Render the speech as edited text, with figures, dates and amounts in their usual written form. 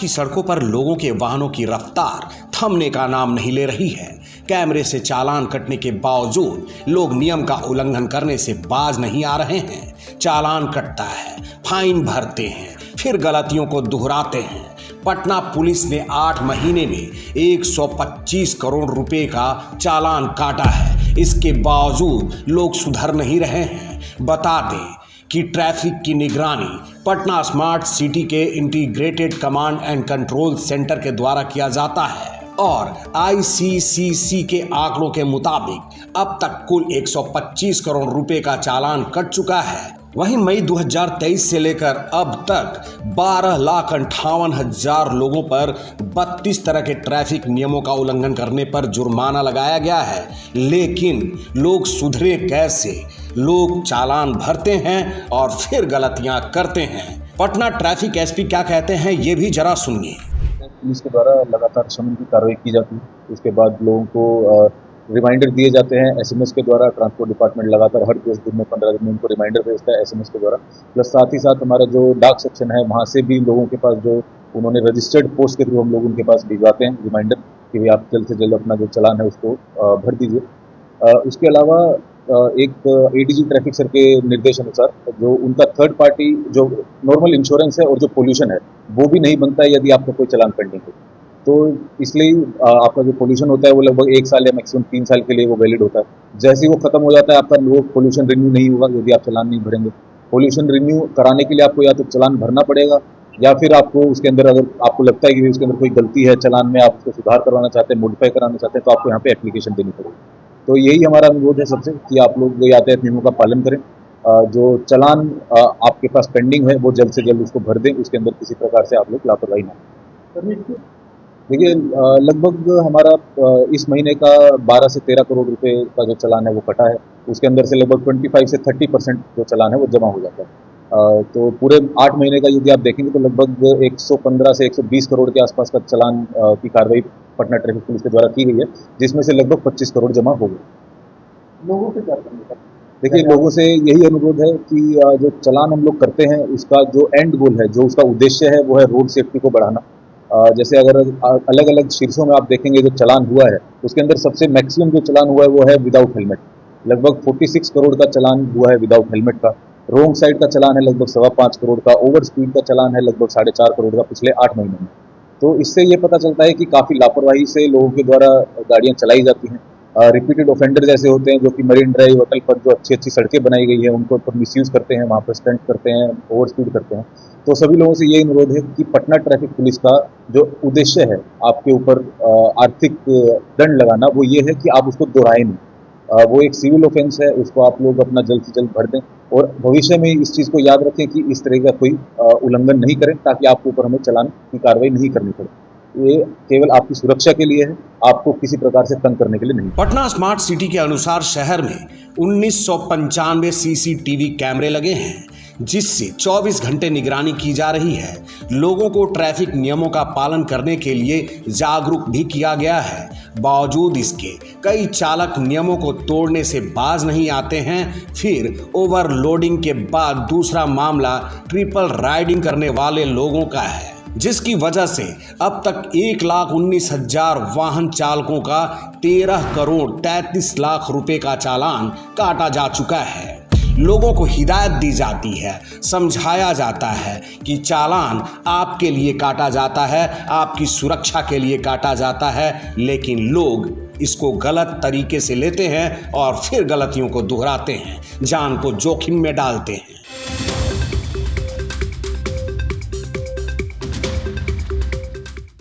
की सड़कों पर लोगों के वाहनों की रफ्तार थमने का नाम नहीं ले रही है। कैमरे से चालान कटने के बावजूद लोग नियम का उल्लंघन करने से बाज नहीं आ रहे हैं। चालान कटता है, फाइन भरते हैं, फिर गलतियों को दोहराते हैं। पटना पुलिस ने 8 महीने में 125 करोड़ रुपए का चालान काटा है। इसके बावजूद लोग सुधर नहीं रहे हैं। बता दें कि ट्रैफिक की निगरानी पटना स्मार्ट सिटी के integrated command and control centre के द्वारा किया जाता है और ICCC के आंकड़ों के मुताबिक अब तक कुल 125 करोड़ रुपए का चालान कट चुका है। वहीं मई 2023 से लेकर अब तक 12,58,000 लोगों पर 32 तरह के ट्रैफिक नियमों का उल्लंघन करने पर जुर्माना लगाया गया है। लेकिन लोग सुधरे कैसे? लोग चालान भरते हैं और फिर गलतियां करते हैं। पटना ट्रैफिक SP क्या कहते हैं, ये भी जरा सुनिए। पुलिस के द्वारा लगातार समन की कार्रवाई की जाती है। उसके बाद लोगों को रिमाइंडर दिए जाते हैं SMS के द्वारा। ट्रांसपोर्ट डिपार्टमेंट लगातार हर 10 दिन में 15 दिन में उनको रिमाइंडर भेजता है SMS के द्वारा। प्लस साथ ही साथ हमारा जो डाक सेक्शन है वहाँ से भी लोगों के पास जो उन्होंने रजिस्टर्ड पोस्ट के थ्रू हम लोग उनके पास भिजवाते हैं रिमाइंडर कि भाई आप जल्द से जल्द अपना जो चालान है उसको भर दीजिए। उसके अलावा एक ADG ट्रैफिक सर के निर्देश अनुसार जो उनका थर्ड पार्टी जो नॉर्मल इंश्योरेंस है और जो पोल्यूशन है वो भी नहीं बनता है यदि आपका कोई चालान पेंडिंग है। तो इसलिए आपका जो पोल्यूशन होता है वो लगभग 1 साल या मैक्सिमम 3 साल के लिए वो वैलिड होता है। जैसे ही वो खत्म हो जाता है आपका वो पोल्यूशन रिन्यू नहीं होगा यदि आप चालान नहीं भरेंगे। पोल्यूशन रिन्यू कराने के लिए आपको या तो चालान भरना पड़ेगा या फिर आपको उसके अंदर अगर आपको लगता है कि उसके अंदर कोई गलती है चालान में, आप उसको सुधार करवाना चाहते हैं, मॉडिफाई कराना चाहते हैं, तो आपको यहाँ पे एप्लीकेशन देनी पड़ेगी। तो यही हमारा अनुरोध है सबसे कि आप लोग यातायात नियमों का पालन करें। जो चालान आपके पास पेंडिंग है वो जल्द से जल्द उसको भर दें। उसके अंदर किसी प्रकार से आप लोग लापरवाही ना करें। देखिए लगभग हमारा इस महीने का 12 से 13 करोड़ रुपए का जो चालान है वो कटा है। उसके अंदर से लगभग 25 से 30% जो चालान है वो जमा हो जाता है। तो पूरे 8 महीने का यदि आप देखेंगे तो लगभग 115 से 120 करोड़ के आसपास का चालान की कार्रवाई पटना ट्रैफिक पुलिस के द्वारा की गई है, जिसमें से लगभग 25 करोड़ जमा हो गए। लोगों से क्या करना? देखिए लोगों से यही अनुरोध है कि जो चालान हम लोग करते हैं उसका जो एंड गोल है, जो उसका उद्देश्य है वो है रोड सेफ्टी को बढ़ाना। जैसे अगर अलग अलग शीर्षों में आप देखेंगे जो चालान हुआ है उसके अंदर सबसे मैक्सिमम जो चालान हुआ है वो है विदाउट हेलमेट। लगभग 46 करोड़ का चालान हुआ है विदाउट हेलमेट का। रोंग साइड का चालान है लगभग 5.25 करोड़ का। ओवर स्पीड का चालान है लगभग 4.5 करोड़ का पिछले 8 महीनों में। तो इससे ये पता चलता है कि काफ़ी लापरवाही से लोगों के द्वारा गाड़ियाँ चलाई जाती हैं। रिपीटेड ऑफेंडर जैसे होते हैं जो कि मरीन ड्राइव होटल पर जो अच्छी अच्छी सड़कें बनाई गई है उनको ऊपर मिसयूज़ करते हैं, वहाँ पर स्टंट करते हैं, ओवर स्पीड करते हैं। तो सभी लोगों से यही अनुरोध है कि पटना ट्रैफिक पुलिस का जो उद्देश्य है आपके ऊपर आर्थिक दंड लगाना, वो ये है कि आप उसको दोहराएं नहीं। वो एक सिविल ऑफेंस है, उसको आप लोग अपना जल्द से जल्द भर दें और भविष्य में इस चीज़ को याद रखें कि इस तरह का कोई उल्लंघन नहीं करें ताकि आपके ऊपर हमें चालान की कार्रवाई नहीं करनी पड़े। ये केवल आपकी सुरक्षा के लिए है, आपको किसी प्रकार से तंग करने के लिए नहीं। पटना स्मार्ट सिटी के अनुसार शहर में 1995 CCTV कैमरे लगे हैं, जिससे 24 घंटे निगरानी की जा रही है। लोगों को ट्रैफिक नियमों का पालन करने के लिए जागरूक भी किया गया है। बावजूद इसके कई चालक नियमों को तोड़ने से बाज नहीं आते हैं। फिर ओवरलोडिंग के बाद दूसरा मामला ट्रिपल राइडिंग करने वाले लोगों का है, जिसकी वजह से अब तक 1,19,000 वाहन चालकों का 13 करोड़ 33 लाख रुपए का चालान काटा जा चुका है। लोगों को हिदायत दी जाती है, समझाया जाता है कि चालान आपके लिए काटा जाता है, आपकी सुरक्षा के लिए काटा जाता है, लेकिन लोग इसको गलत तरीके से लेते हैं और फिर गलतियों को दोहराते हैं, जान को जोखिम में डालते हैं।